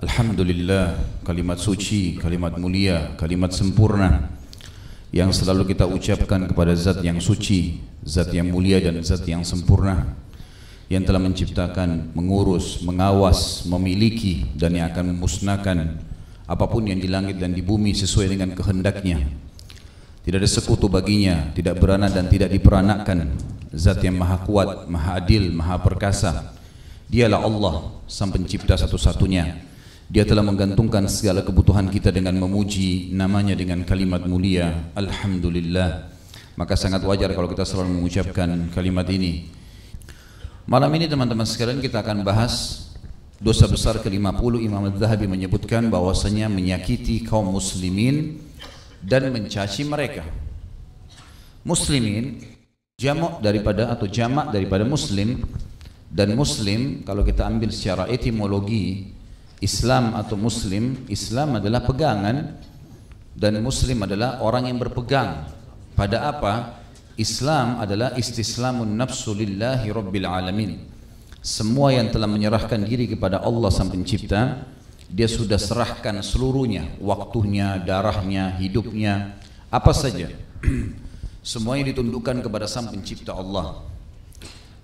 Alhamdulillah, kalimat suci, kalimat mulia, kalimat sempurna yang selalu kita ucapkan kepada zat yang suci, zat yang mulia dan zat yang sempurna, yang telah menciptakan, mengurus, mengawas, memiliki dan yang akan memusnahkan apapun yang di langit dan di bumi sesuai dengan kehendaknya. Tidak ada sekutu baginya, tidak beranak dan tidak diperanakkan. Zat yang maha kuat, maha adil, maha perkasa. Dialah Allah, sang pencipta satu-satunya. Dia telah menggantungkan segala kebutuhan kita dengan memuji namanya dengan kalimat mulia, Alhamdulillah. Maka sangat wajar kalau kita selalu mengucapkan kalimat ini. Malam ini teman-teman sekalian kita akan bahas dosa besar ke-50. Imam Az-Zahabi menyebutkan bahwasanya menyakiti kaum muslimin dan mencaci mereka. Muslimin jamak daripada muslim, dan muslim kalau kita ambil secara etimologi Islam atau muslim, Islam adalah pegangan dan muslim adalah orang yang berpegang pada apa? Islam adalah istislamun nafsu lillahi rabbil alamin. Semua yang telah menyerahkan diri kepada Allah sang pencipta, dia sudah serahkan seluruhnya, waktunya, darahnya, hidupnya, apa saja. Semuanya ditundukkan kepada sang pencipta Allah.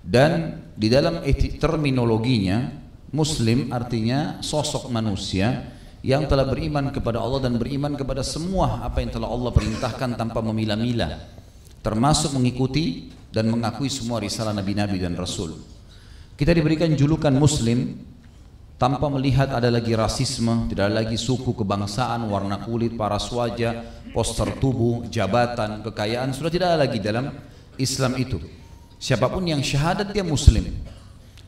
Dan di dalam terminologinya, Muslim artinya sosok manusia yang telah beriman kepada Allah dan beriman kepada semua apa yang telah Allah perintahkan tanpa memilah-milah, termasuk mengikuti dan mengakui semua risalah nabi-nabi dan rasul. Kita diberikan julukan Muslim tanpa melihat ada lagi rasisme, tidak ada lagi suku, kebangsaan, warna kulit, paras wajah, poster tubuh, jabatan, kekayaan, sudah tidak ada lagi dalam Islam itu. Siapapun yang syahadat dia Muslim.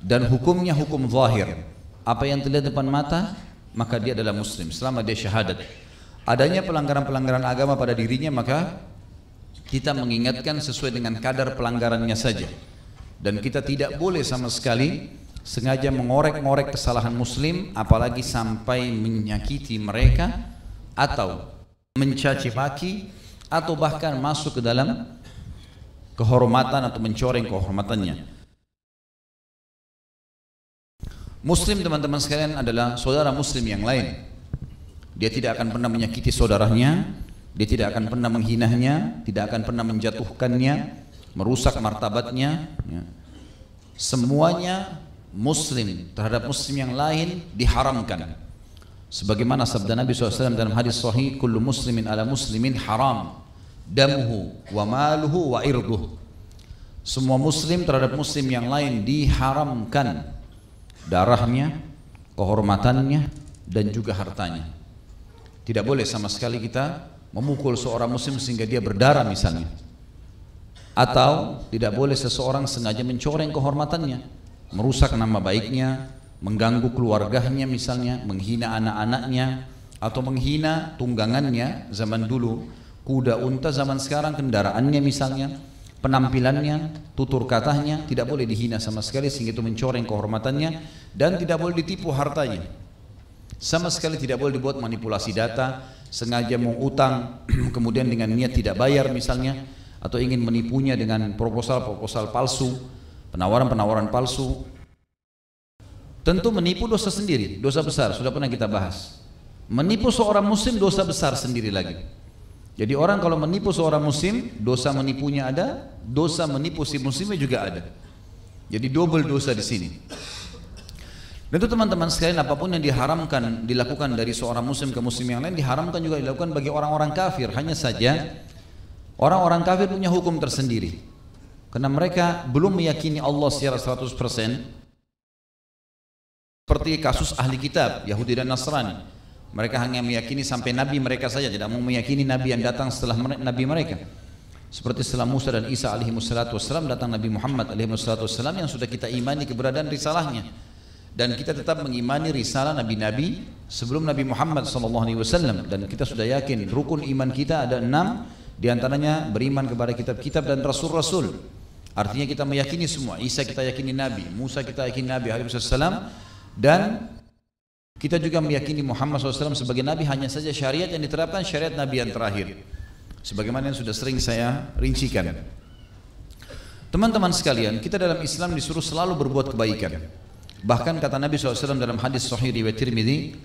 Dan hukumnya hukum zahir, apa yang terlihat depan mata maka dia adalah muslim selama dia syahadat. Adanya pelanggaran-pelanggaran agama pada dirinya maka kita mengingatkan sesuai dengan kadar pelanggarannya saja. Dan kita tidak boleh sama sekali sengaja mengorek-ngorek kesalahan muslim, apalagi sampai menyakiti mereka atau mencaci maki atau bahkan masuk ke dalam kehormatan atau mencoreng kehormatannya. Muslim teman-teman sekalian adalah saudara muslim yang lain. Dia tidak akan pernah menyakiti saudaranya, dia tidak akan pernah menghinanya, tidak akan pernah menjatuhkannya, merusak martabatnya. Semuanya muslim terhadap muslim yang lain diharamkan. Sebagaimana sabda Nabi SAW dalam hadis sahih, kullu muslimin ala muslimin haram damuhu wa maluhu wa irduh. Semua muslim terhadap muslim yang lain diharamkan darahnya, kehormatannya dan juga hartanya. Tidak boleh sama sekali kita memukul seorang muslim sehingga dia berdarah misalnya. Atau tidak boleh seseorang sengaja mencoreng kehormatannya, merusak nama baiknya, mengganggu keluarganya misalnya, menghina anak-anaknya atau menghina tunggangannya zaman dulu, kuda unta, zaman sekarang kendaraannya misalnya, penampilannya, tutur katanya tidak boleh dihina sama sekali sehingga itu mencoreng kehormatannya, dan tidak boleh ditipu hartanya. Sama sekali tidak boleh dibuat manipulasi data, sengaja mau utang kemudian dengan niat tidak bayar misalnya, atau ingin menipunya dengan proposal-proposal palsu, penawaran-penawaran palsu. Tentu menipu dosa sendiri, dosa besar, sudah pernah kita bahas. Menipu seorang muslim dosa besar sendiri lagi. Jadi orang kalau menipu seorang muslim, dosa menipunya ada, dosa menipu si muslimnya juga ada. Jadi double dosa di sini. Dan itu teman-teman sekalian, apapun yang diharamkan dilakukan dari seorang muslim ke muslim yang lain diharamkan juga dilakukan bagi orang-orang kafir. Hanya saja orang-orang kafir punya hukum tersendiri. Karena mereka belum meyakini Allah secara 100%. Seperti kasus ahli kitab, Yahudi dan Nasrani. Mereka hanya meyakini sampai nabi mereka saja, tidak mau meyakini nabi yang datang setelah nabi mereka. Seperti setelah Musa dan Isa alaihimussalatu datang Nabi Muhammad alaihimussalatu yang sudah kita imani keberadaan risalahnya. Dan kita tetap mengimani risalah nabi-nabi sebelum Nabi Muhammad SAW. Dan kita sudah yakin rukun iman kita ada 6, diantaranya beriman kepada kitab-kitab dan rasul-rasul. Artinya kita meyakini semua. Isa kita yakini nabi, Musa kita yakini nabi alaihissalam, dan kita juga meyakini Muhammad SAW sebagai Nabi, hanya saja syariat yang diterapkan syariat Nabi yang terakhir. Sebagaimana yang sudah sering saya rincikan. Teman-teman sekalian, kita dalam Islam disuruh selalu berbuat kebaikan. Bahkan kata Nabi SAW dalam hadis sahih riwayat Tirmidzi,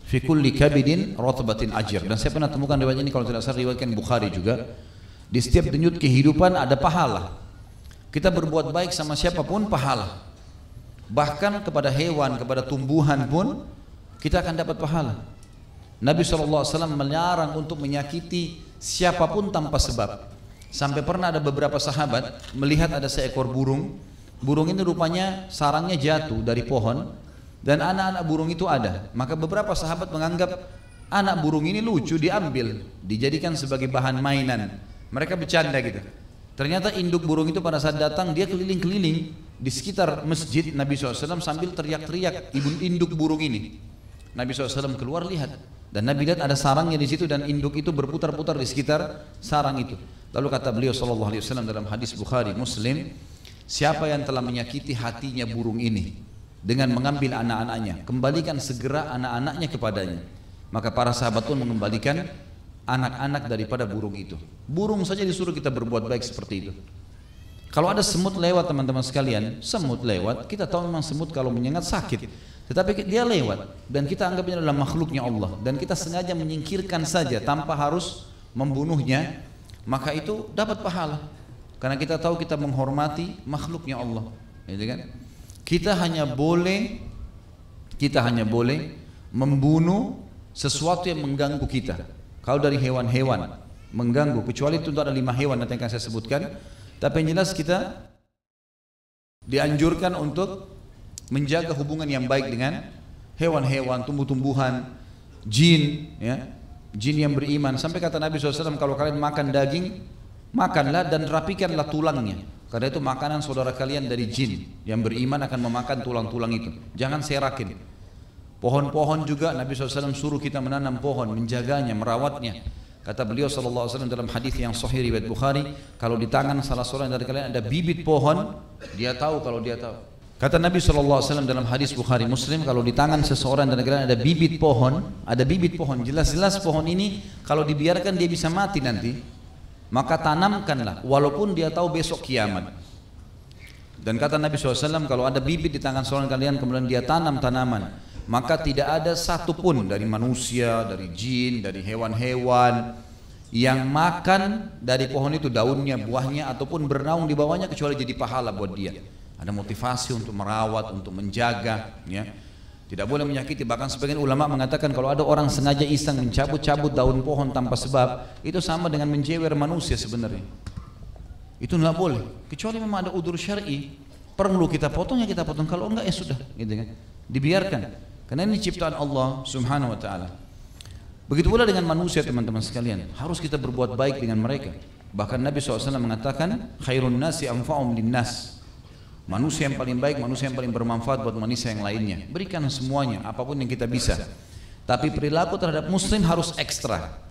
fi kulli kabidin ratbatin ajr. Dan saya pernah temukan riwayat ini, kalau tidak salah riwayatkan Bukhari juga. Di setiap denyut kehidupan ada pahala. Kita berbuat baik sama siapapun pahala. Bahkan kepada hewan, kepada tumbuhan pun kita akan dapat pahala. Nabi SAW melarang untuk menyakiti siapapun tanpa sebab. Sampai pernah ada beberapa sahabat melihat ada seekor burung. Burung ini rupanya sarangnya jatuh dari pohon dan anak-anak burung itu ada. Maka beberapa sahabat menganggap anak burung ini lucu, diambil, dijadikan sebagai bahan mainan. Mereka bercanda gitu. Ternyata induk burung itu pada saat datang dia keliling-keliling di sekitar masjid Nabi SAW sambil teriak-teriak induk burung ini. Nabi SAW keluar lihat, dan Nabi lihat ada sarangnya di situ dan induk itu berputar-putar di sekitar sarang itu. Lalu kata beliau SAW dalam hadis Bukhari Muslim, siapa yang telah menyakiti hatinya burung ini dengan mengambil anak-anaknya, kembalikan segera anak-anaknya kepadanya. Maka para sahabat pun mengembalikan anak-anak daripada burung itu. Burung saja disuruh kita berbuat baik seperti itu. Kalau ada semut lewat teman-teman sekalian, semut lewat, kita tahu memang semut kalau menyengat sakit. Tetapi dia lewat dan kita anggapnya adalah makhluknya Allah dan kita sengaja menyingkirkan saja tanpa harus membunuhnya, maka itu dapat pahala. Karena kita tahu kita menghormati makhluknya Allah, gitu kan? Kita hanya boleh membunuh sesuatu yang mengganggu kita. Kalau dari hewan-hewan mengganggu, kecuali itu ada 5 hewan nanti akan saya sebutkan. Tapi yang jelas kita dianjurkan untuk menjaga hubungan yang baik dengan hewan-hewan, tumbuh-tumbuhan, jin, ya, jin yang beriman. Sampai kata Nabi SAW, kalau kalian makan daging, makanlah dan rapikanlah tulangnya. Karena itu makanan saudara kalian dari jin yang beriman akan memakan tulang-tulang itu. Jangan serakin. Pohon-pohon juga Nabi SAW suruh kita menanam pohon, menjaganya, merawatnya. Kata beliau SAW dalam hadis yang sahih riwayat Bukhari, kalau di tangan salah seorang dari kalian ada bibit pohon, dia tahu kalau dia tahu. Kata Nabi SAW dalam hadis Bukhari Muslim, kalau di tangan seseorang dari kalian ada bibit pohon, jelas-jelas pohon ini kalau dibiarkan dia bisa mati nanti, maka tanamkanlah, walaupun dia tahu besok kiamat. Dan kata Nabi SAW, kalau ada bibit di tangan seorang kalian kemudian dia tanam tanaman, maka tidak ada satupun dari manusia, dari jin, dari hewan-hewan yang makan dari pohon itu, daunnya, buahnya, ataupun bernaung di bawahnya, kecuali jadi pahala buat dia. Ada motivasi untuk merawat, untuk menjaga, ya. Tidak boleh menyakiti. Bahkan sebagian ulama mengatakan kalau ada orang sengaja iseng mencabut-cabut daun pohon tanpa sebab, itu sama dengan menjewer manusia sebenarnya. Itu nggak boleh, kecuali memang ada udzur syar'i, perlu kita potong ya kita potong, kalau enggak ya sudah, gitu kan. Dibiarkan. Karena ini ciptaan Allah Subhanahu wa taala. Begitu pula dengan manusia teman-teman sekalian, harus kita berbuat baik dengan mereka. Bahkan Nabi SAW mengatakan khairun nasi anfa'um linnas. Manusia yang paling baik, manusia yang paling bermanfaat buat manusia yang lainnya. Berikan semuanya, apapun yang kita bisa. Tapi perilaku terhadap muslim harus ekstra.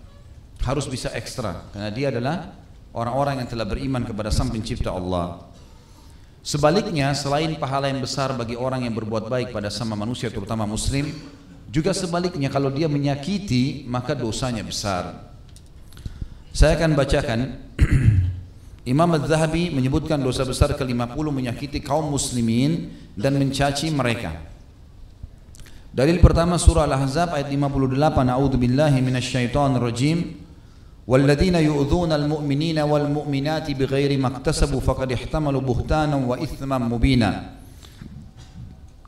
Harus bisa ekstra, karena dia adalah orang-orang yang telah beriman kepada Sang Pencipta Allah. Sebaliknya, selain pahala yang besar bagi orang yang berbuat baik pada sama manusia, terutama muslim, juga sebaliknya kalau dia menyakiti, maka dosanya besar. Saya akan bacakan. Imam Az-Zahabi menyebutkan dosa besar ke-50 menyakiti kaum muslimin dan mencaci mereka. Dalil pertama surah Al-Ahzab ayat 58, A'udzubillahi minasyaitonirrajim. وَالَّذِينَ يُؤْذُونَ الْمُؤْمِنِينَ وَالْمُؤْمِنَاتِ بِغَيْرِ مَا اكْتَسَبُوا فَقَدِ احْتَمَلُوا بُهْتَانًا وَإِثْمًا مُبِينًا.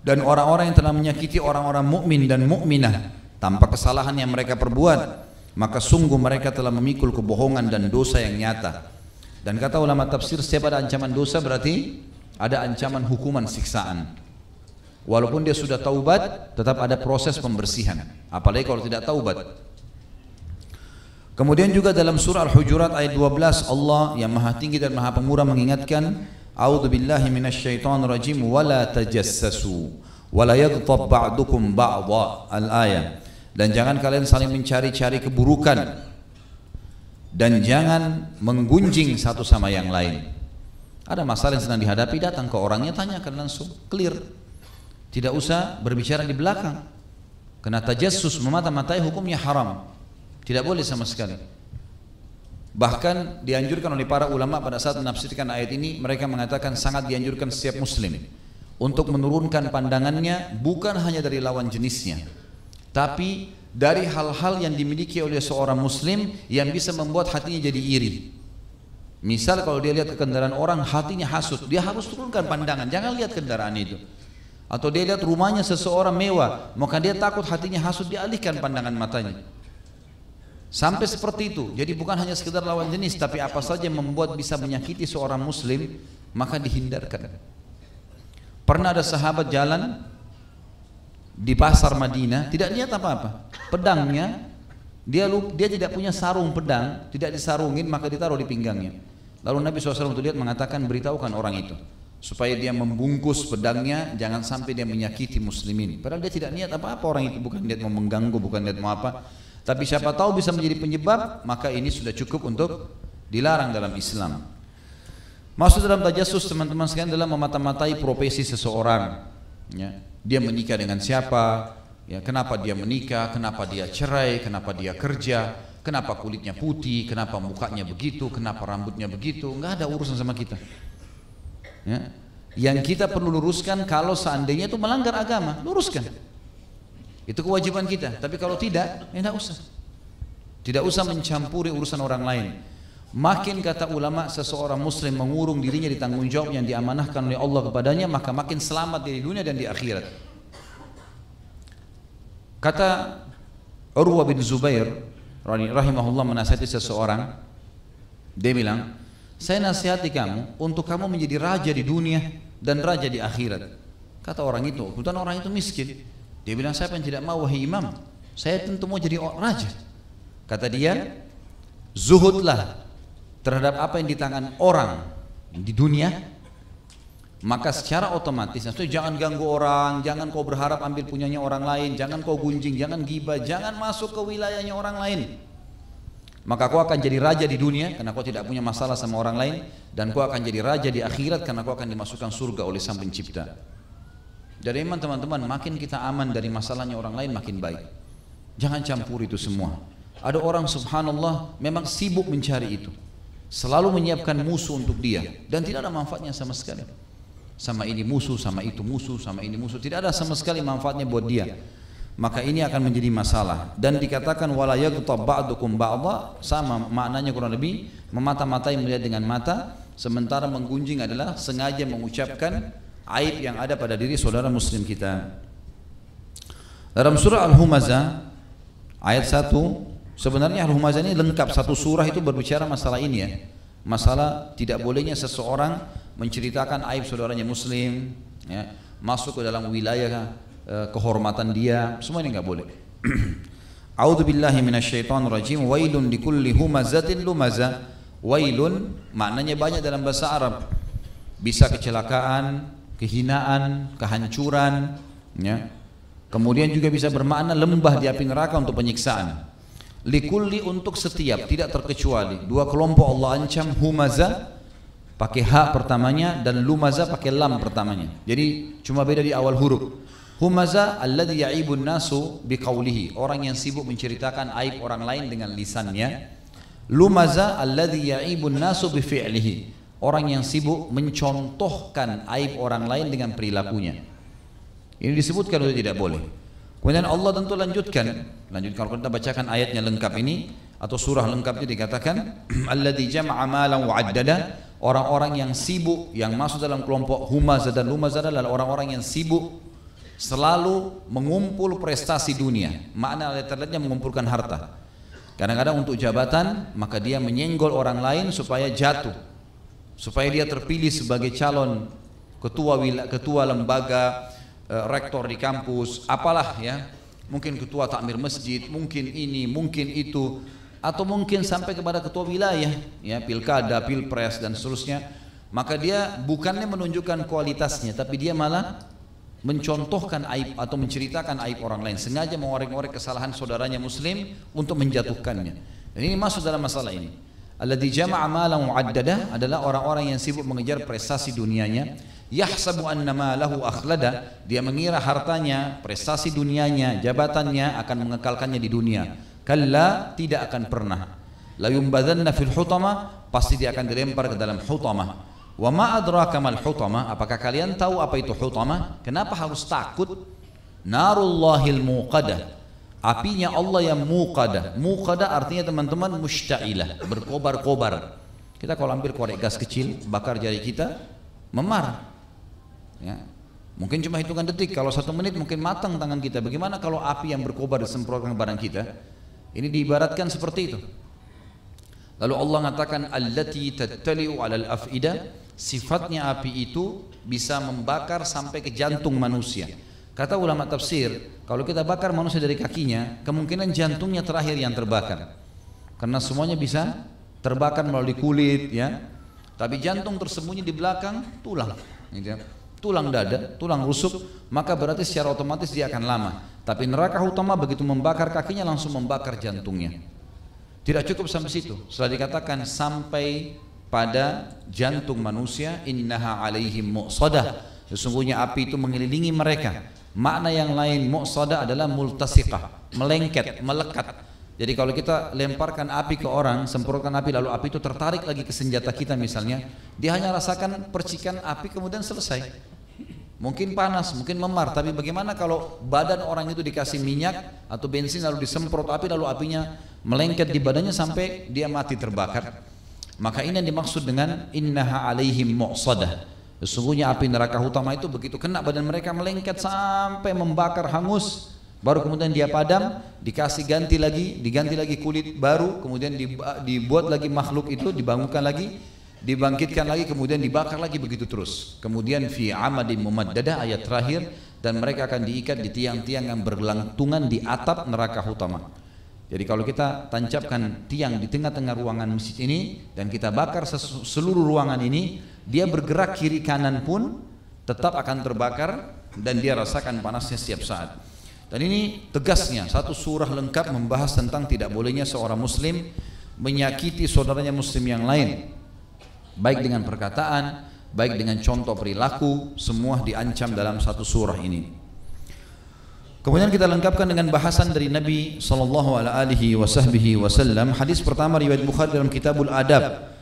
Dan orang-orang yang telah menyakiti orang-orang mukmin dan mukminah tanpa kesalahan yang mereka perbuat, maka sungguh mereka telah memikul kebohongan dan dosa yang nyata. Dan kata ulama tafsir, setiap ada ancaman dosa berarti ada ancaman hukuman siksaan. Walaupun dia sudah taubat, tetap ada proses pembersihan. Apalagi kalau tidak taubat. Kemudian juga dalam surah Al-Hujurat ayat 12, Allah yang maha tinggi dan maha pemurah mengingatkan, A'udzubillahi minasyaitonirrajim wa la tajassasu wa la yaghtab ba'dukum ba'dha, al-ayah. Dan jangan kalian saling mencari-cari keburukan dan jangan menggunjing satu sama yang lain. Ada masalah yang sedang dihadapi, datang ke orangnya, tanyakan langsung, clear. Tidak usah berbicara di belakang. Karena tajassus, memata-matai, hukumnya haram. Tidak boleh sama sekali. Bahkan dianjurkan oleh para ulama pada saat menafsirkan ayat ini, mereka mengatakan sangat dianjurkan setiap muslim untuk menurunkan pandangannya bukan hanya dari lawan jenisnya, tapi dari hal-hal yang dimiliki oleh seorang muslim yang bisa membuat hatinya jadi iri. Misal kalau dia lihat ke kendaraan orang, hatinya hasut, dia harus turunkan pandangan, jangan lihat kendaraan itu. Atau dia lihat rumahnya seseorang mewah, maka dia takut hatinya hasut, dia alihkan pandangan matanya. Sampai seperti itu. Jadi bukan hanya sekedar lawan jenis, tapi apa saja yang membuat bisa menyakiti seorang muslim, maka dihindarkan. Pernah ada sahabat jalan di pasar Madinah, tidak lihat apa-apa. Pedangnya, dia tidak punya sarung pedang, tidak disarungin, maka ditaruh di pinggangnya. Lalu Nabi SAW lihat mengatakan, beritahukan orang itu supaya dia membungkus pedangnya, jangan sampai dia menyakiti muslimin. Padahal dia tidak niat apa-apa orang itu, bukan niat mau mengganggu, bukan niat mau apa. Tapi siapa tahu bisa menjadi penyebab, maka ini sudah cukup untuk dilarang dalam Islam. Maksud dalam tajassus teman-teman sekalian adalah memata-matai profesi seseorang. Ya. Dia menikah dengan siapa? Ya, kenapa dia menikah? Kenapa dia cerai? Kenapa dia kerja? Kenapa kulitnya putih? Kenapa mukanya begitu? Kenapa rambutnya begitu? Enggak ada urusan sama kita. Ya. Yang kita perlu luruskan kalau seandainya itu melanggar agama, luruskan. Itu kewajiban kita. Tapi kalau tidak, ya tidak usah. Tidak usah mencampuri urusan orang lain. Makin kata ulama seseorang muslim mengurung dirinya di tanggung jawab yang diamanahkan oleh Allah kepadanya, maka makin selamat di dunia dan di akhirat. Kata Urwah bin Zubair rahimahullah menasihati seseorang, dia bilang, saya nasihati kamu untuk kamu menjadi raja di dunia dan raja di akhirat. Kata orang itu, kebetulan orang itu miskin. Dia bilang, siapa yang tidak mau wahai imam? Saya tentu mau jadi raja. Kata dia, zuhudlah terhadap apa yang di tangan orang di dunia, maka secara otomatis, maksudnya jangan ganggu orang, jangan kau berharap ambil punyanya orang lain, jangan kau gunjing, jangan gibah, jangan masuk ke wilayahnya orang lain. Maka kau akan jadi raja di dunia karena kau tidak punya masalah sama orang lain, dan kau akan jadi raja di akhirat karena kau akan dimasukkan surga oleh Sang Pencipta. Jadi iman teman-teman, makin kita aman dari masalahnya orang lain makin baik. Jangan campur itu semua. Ada orang subhanallah memang sibuk mencari itu, selalu menyiapkan musuh untuk dia dan tidak ada manfaatnya sama sekali. Sama ini musuh, sama itu musuh, sama ini musuh, tidak ada sama sekali manfaatnya buat dia. Maka ini akan menjadi masalah. Dan dikatakan wala yaghtab ba'dukum ba'dha, sama maknanya kurang lebih memata-matai, melihat dengan mata, sementara menggunjing adalah sengaja mengucapkan aib yang ada pada diri saudara muslim kita. Dalam surah Al-Humazah ayat 1, sebenarnya Al-Humazah ini lengkap, satu surah itu berbicara masalah ini ya. Masalah tidak bolehnya seseorang menceritakan aib saudaranya muslim, ya, masuk ke dalam wilayah kehormatan dia, semua ini enggak boleh. A'udzubillahi minasyaitonirrajim. Wailun likulli humazatin lumazah. Wailun maknanya banyak dalam bahasa Arab. Bisa kecelakaan, kehinaan, kehancuran, ya. Kemudian juga bisa bermakna lembah di api neraka untuk penyiksaan. Likulli untuk setiap, tidak terkecuali. Dua kelompok Allah ancam, humaza pakai ha pertamanya dan lumaza pakai lam pertamanya. Jadi cuma beda di awal huruf. Humaza alladhi ya'ibun nasu biqaulihi, orang yang sibuk menceritakan aib orang lain dengan lisannya. Lumaza alladhi ya'ibun nasu bifi'lihi, orang yang sibuk mencontohkan aib orang lain dengan perilakunya. Ini disebutkan sudah tidak boleh. Kemudian Allah tentu lanjutkan kalau kita bacakan ayatnya lengkap ini atau surah lengkapnya dikatakan alladzi jama'a malan wa 'addada, orang-orang yang sibuk, yang masuk dalam kelompok humazah dan lumazah adalah orang-orang yang sibuk selalu mengumpul prestasi dunia. Makna ayat-ayatnya mengumpulkan harta. Kadang-kadang untuk jabatan, maka dia menyenggol orang lain supaya jatuh, supaya dia terpilih sebagai calon ketua lembaga, rektor di kampus, apalah ya, mungkin ketua takmir masjid, mungkin ini, mungkin itu, atau mungkin sampai kepada ketua wilayah, ya, pilkada, pilpres dan seterusnya. Maka dia bukannya menunjukkan kualitasnya, tapi dia malah mencontohkan aib atau menceritakan aib orang lain, sengaja mengorek-ngorek kesalahan saudaranya muslim untuk menjatuhkannya. Dan ini masuk dalam masalah ini. Alladzi jama'a malan mu'addada adalah orang-orang yang sibuk mengejar prestasi dunianya. Yahsabu anna malahu akhlada, dia mengira hartanya, prestasi dunianya, jabatannya akan mengekalkannya di dunia. Kalla, tidak akan pernah. La yumbadanna fil hutama, pasti dia akan dilempar ke dalam hutamah. Wa ma adraka mal hutama, apakah kalian tahu apa itu hutama? Kenapa harus takut? Narullahil muqadah, Apinya Allah yang muqadah. Muqadah artinya teman-teman mushta'ilah, berkobar-kobar. Kita kalau ambil korek gas kecil, bakar jari kita, memar. Ya. Mungkin cuma hitungan detik, kalau 1 menit mungkin matang tangan kita. Bagaimana kalau api yang berkobar disemprotkan ke badan kita? Ini diibaratkan seperti itu. Lalu Allah mengatakan allati tattali'u 'alal af'idah, sifatnya api itu bisa membakar sampai ke jantung manusia. Kata ulama tafsir, kalau kita bakar manusia dari kakinya, kemungkinan jantungnya terakhir yang terbakar. Karena semuanya bisa terbakar melalui kulit, ya. Tapi jantung tersembunyi di belakang tulang, gitu ya. Tulang dada, tulang rusuk, maka berarti secara otomatis dia akan lama. Tapi neraka utama begitu membakar kakinya langsung membakar jantungnya. Tidak cukup sampai situ. Setelah dikatakan sampai pada jantung manusia, innaha alaihim mu'sadah. Sesungguhnya api itu mengelilingi mereka. Makna yang lain mu'sadah adalah multasiqah, melengket, melekat. Jadi kalau kita lemparkan api ke orang, semprotkan api lalu api itu tertarik lagi ke senjata kita misalnya, dia hanya rasakan percikan api kemudian selesai. Mungkin panas, mungkin memar, tapi bagaimana kalau badan orang itu dikasih minyak atau bensin lalu disemprot api lalu apinya melengket di badannya sampai dia mati terbakar. Maka ini yang dimaksud dengan innaha alaihim mu'sadah. Sesungguhnya api neraka utama itu begitu kena badan mereka melengket sampai membakar hangus, baru kemudian dia padam, dikasih ganti lagi, diganti lagi kulit baru, kemudian dibuat lagi makhluk itu, dibangunkan lagi, dibangkitkan lagi, kemudian dibakar lagi, begitu terus. Kemudian fi amadin mumaddadah, ayat terakhir, dan mereka akan diikat di tiang-tiang yang bergelantungan di atap neraka utama. Jadi kalau kita tancapkan tiang di tengah-tengah ruangan masjid ini dan kita bakar seluruh ruangan ini, dia bergerak kiri kanan pun tetap akan terbakar dan dia rasakan panasnya setiap saat. Dan ini tegasnya satu surah lengkap membahas tentang tidak bolehnya seorang muslim menyakiti saudaranya muslim yang lain, baik dengan perkataan, baik dengan contoh perilaku, semua diancam dalam satu surah ini. Kemudian kita lengkapkan dengan bahasan dari Nabi SAW. Hadis pertama riwayat Bukhari dalam Kitabul Adab,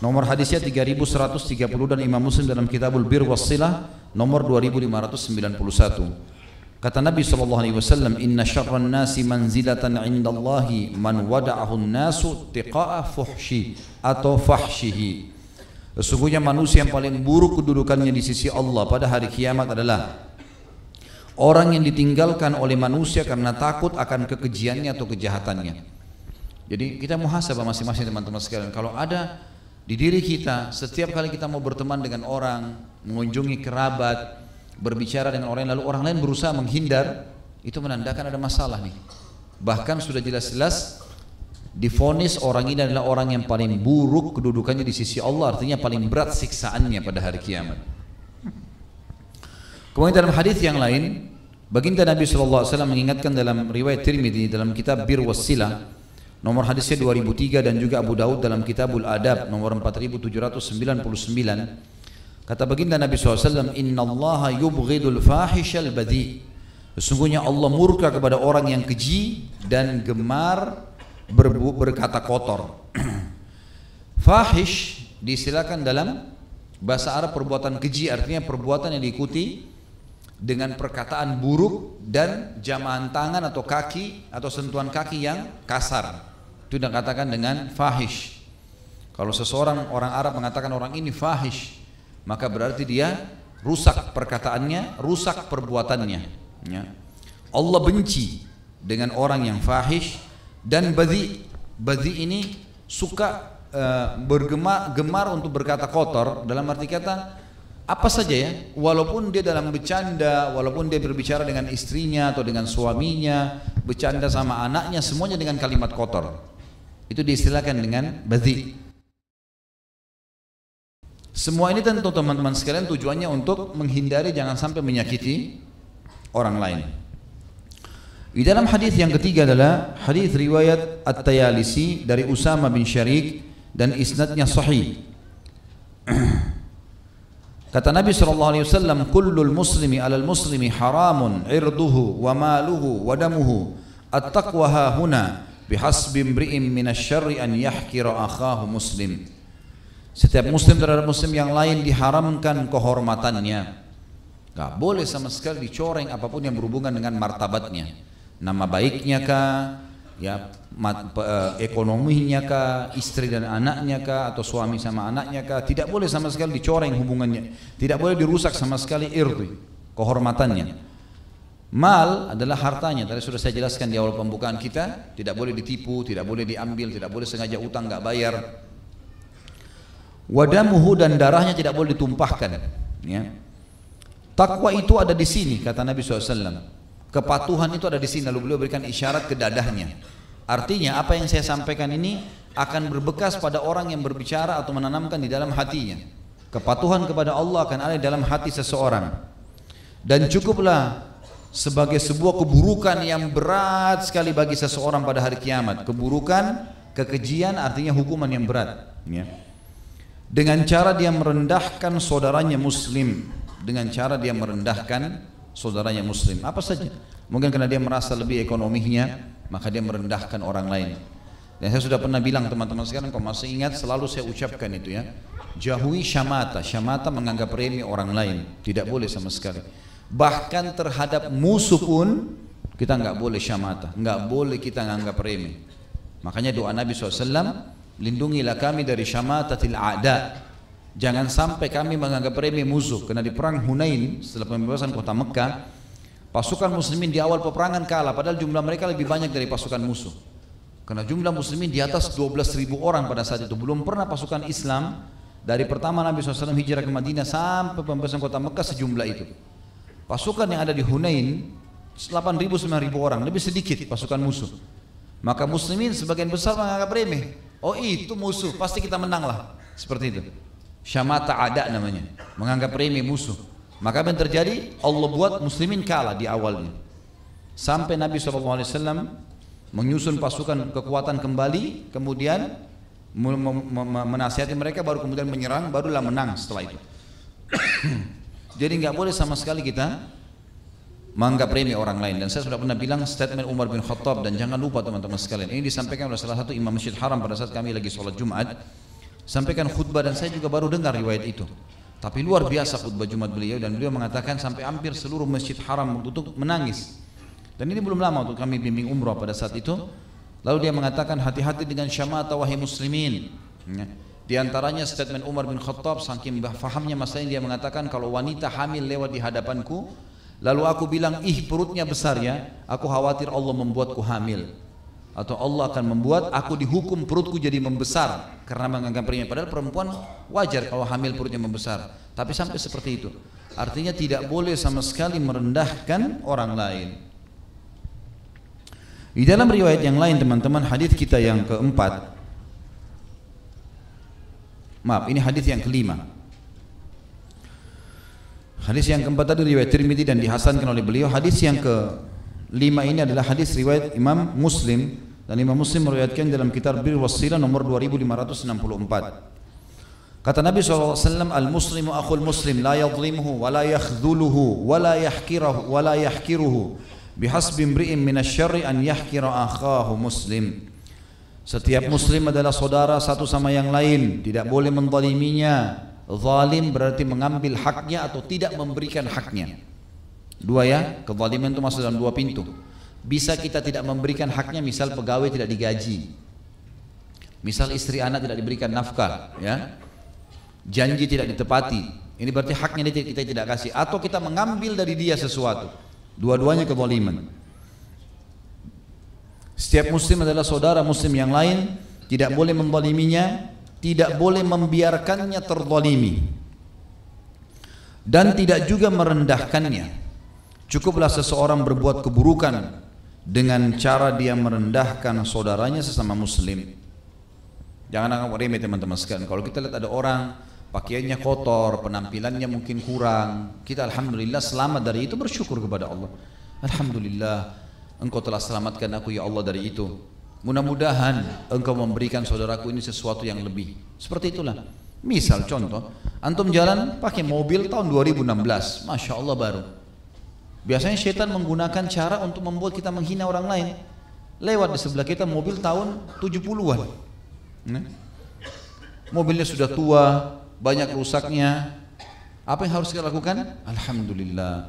nomor hadisnya 3130, dan Imam Muslim dalam Kitabul Bir Wassilah nomor 2591. Kata Nabi SAW, Inna syarran nasi manzilatan indallahi man wada'ahun nasu tiqa'a fuhshi atau fahshihi. Sesungguhnya manusia yang paling buruk kedudukannya di sisi Allah pada hari kiamat adalah orang yang ditinggalkan oleh manusia karena takut akan kekejiannya atau kejahatannya. Jadi kita muhasabah masing-masing teman-teman sekalian. Kalau ada di diri kita, setiap kali kita mau berteman dengan orang, mengunjungi kerabat, berbicara dengan orang lalu orang lain berusaha menghindar, itu menandakan ada masalah nih. Bahkan sudah jelas-jelas divonis orang ini adalah orang yang paling buruk kedudukannya di sisi Allah, artinya paling berat siksaannya pada hari kiamat. Kemudian dalam hadis yang lain, baginda Nabi SAW mengingatkan dalam riwayat Tirmidzi dalam kitab Bir Wassilah nomor hadisnya 2003, dan juga Abu Daud dalam Kitabul Adab nomor 4799. Kata baginda Nabi SAW, Inna allaha yubghidul fahishal badhi. Sesungguhnya Allah murka kepada orang yang keji dan gemar berkata kotor. Fahish diistilahkan dalam bahasa Arab perbuatan keji, artinya perbuatan yang diikuti dengan perkataan buruk dan jamahan tangan atau kaki atau sentuhan kaki yang kasar. Itu dikatakan dengan fahish. Kalau seseorang orang Arab mengatakan orang ini fahish, maka berarti dia rusak perkataannya, rusak perbuatannya, ya. Allah benci dengan orang yang fahish dan badhi. Badhi ini suka gemar untuk berkata kotor, dalam arti kata apa saja ya, walaupun dia dalam bercanda, walaupun dia berbicara dengan istrinya atau dengan suaminya, bercanda sama anaknya, semuanya dengan kalimat kotor. Itu diistilahkan dengan badhi. Semua ini tentu teman-teman sekalian tujuannya untuk menghindari jangan sampai menyakiti orang lain. Di dalam hadis yang ketiga adalah hadis riwayat At-Tayalisi dari Usama bin Syarik dan isnadnya sahih. Kata Nabi SAW, kullul muslimi alal muslimi haramun irduhu wa maluhu wa damuhu at-taqwa hahuna bihasbi imri'in minasyarri an yahkira akhahu muslim. Setiap muslim terhadap muslim yang lain diharamkan kehormatannya. Gak boleh sama sekali dicoreng apapun yang berhubungan dengan martabatnya. Nama baiknya kah, ya ekonominya kah, istri dan anaknya kah, atau suami sama anaknya kah, tidak boleh sama sekali dicoreng hubungannya, tidak boleh dirusak sama sekali irdi, kehormatannya. Mal adalah hartanya, tadi sudah saya jelaskan di awal pembukaan kita, tidak boleh ditipu, tidak boleh diambil, tidak boleh sengaja utang nggak bayar. Wadamuhu, dan darahnya tidak boleh ditumpahkan. Ya. Takwa itu ada di sini, kata Nabi SAW. Kepatuhan itu ada di sini, lalu beliau berikan isyarat ke dadahnya. Artinya apa yang saya sampaikan ini akan berbekas pada orang yang berbicara atau menanamkan di dalam hatinya. Kepatuhan kepada Allah akan ada di dalam hati seseorang. Dan cukuplah sebagai sebuah keburukan yang berat sekali bagi seseorang pada hari kiamat. Keburukan, kekejian artinya hukuman yang berat. Ya. Dengan cara dia merendahkan saudaranya muslim. Dengan cara dia merendahkan saudaranya muslim, apa saja. Mungkin karena dia merasa lebih ekonominya, maka dia merendahkan orang lain. Dan saya sudah pernah bilang teman-teman sekalian, kalau masih ingat, selalu saya ucapkan itu ya. Jauhi syamata. Syamata menganggap remeh orang lain, tidak boleh sama sekali. Bahkan terhadap musuh pun kita nggak boleh syamata, nggak boleh kita menganggap remeh. Makanya doa Nabi SAW, lindungilah kami dari syamatatil a'da. Jangan sampai kami menganggap remeh musuh. Karena di perang Hunain, setelah pembebasan kota Mekah, pasukan muslimin di awal peperangan kalah, padahal jumlah mereka lebih banyak dari pasukan musuh. Karena jumlah muslimin di atas 12.000 orang pada saat itu. Belum pernah pasukan Islam dari pertama Nabi SAW hijrah ke Madinah sampai pembebasan kota Mekah sejumlah itu. Pasukan yang ada di Hunain 8.000-9.000 orang, lebih sedikit pasukan musuh. Maka muslimin sebagian besar menganggap remeh. Oh itu musuh, pasti kita menang lah. Seperti itu. Syamata ada namanya, menganggap remeh musuh. Maka apa yang terjadi? Allah buat muslimin kalah di awalnya. Sampai Nabi SAW menyusun pasukan kekuatan kembali, kemudian menasihati mereka, baru kemudian menyerang, barulah menang setelah itu. Jadi nggak boleh sama sekali kita menganggap remeh orang lain. Dan saya sudah pernah bilang statement Umar bin Khattab, dan jangan lupa teman-teman sekalian, ini disampaikan oleh salah satu imam Masjid Haram pada saat kami lagi sholat Jumat. Sampaikan khutbah, dan saya juga baru dengar riwayat itu. Tapi luar biasa khutbah Jumat beliau, dan beliau mengatakan sampai hampir seluruh Masjid Haram tutup menangis. Dan ini belum lama untuk kami bimbing umrah pada saat itu. Lalu dia mengatakan, hati-hati dengan syamata wahai muslimin. Di antaranya statement Umar bin Khattab, saking fahamnya masalah ini, dia mengatakan kalau wanita hamil lewat di hadapanku, lalu aku bilang, ih perutnya besar ya, aku khawatir Allah membuatku hamil. Atau Allah akan membuat aku dihukum perutku jadi membesar karena menganggap remeh. Padahal perempuan wajar kalau hamil perutnya membesar. Tapi sampai seperti itu. Artinya tidak boleh sama sekali merendahkan orang lain. Di dalam riwayat yang lain teman-teman, hadis kita yang keempat, maaf ini hadis yang kelima. Hadis yang keempat tadi riwayat Tirmidzi dan dihasankan oleh beliau. Hadis yang kelima ini adalah hadis riwayat Imam Muslim, dan Imam Muslim meriwayatkan dalam kitab Bir Wasilah nomor 2564. Kata Nabi SAW, al-muslimu akhul muslim, la yadlimuhu, wa la yakhdhuluhu, wa la yahkiruhu, bihasbi imri'in minasyarri an yahkira akhahu muslim. Setiap muslim adalah saudara satu sama yang lain, tidak boleh menzaliminya. Zalim berarti mengambil haknya atau tidak memberikan haknya. Dua ya, kezaliman itu masuk dalam dua pintu. Bisa kita tidak memberikan haknya, misal pegawai tidak digaji, misal istri anak tidak diberikan nafkah, ya, janji tidak ditepati, ini berarti haknya kita tidak kasih, atau kita mengambil dari dia sesuatu. Dua-duanya kezaliman. Setiap muslim adalah saudara muslim yang lain, tidak boleh menzaliminya, tidak boleh membiarkannya terzalimi, dan tidak juga merendahkannya. Cukuplah seseorang berbuat keburukan dengan cara dia merendahkan saudaranya sesama muslim. Jangan anggap remeh teman-teman sekalian. Kalau kita lihat ada orang pakaiannya kotor, penampilannya mungkin kurang, kita alhamdulillah selamat dari itu, bersyukur kepada Allah. Alhamdulillah, engkau telah selamatkan aku ya Allah dari itu. Mudah-mudahan engkau memberikan saudaraku ini sesuatu yang lebih. Seperti itulah. Misal contoh, antum jalan pakai mobil tahun 2016, Masya Allah baru. Biasanya syaitan menggunakan cara untuk membuat kita menghina orang lain. Lewat di sebelah kita mobil tahun 70-an. Mobilnya sudah tua, banyak rusaknya. Apa yang harus kita lakukan? Alhamdulillah.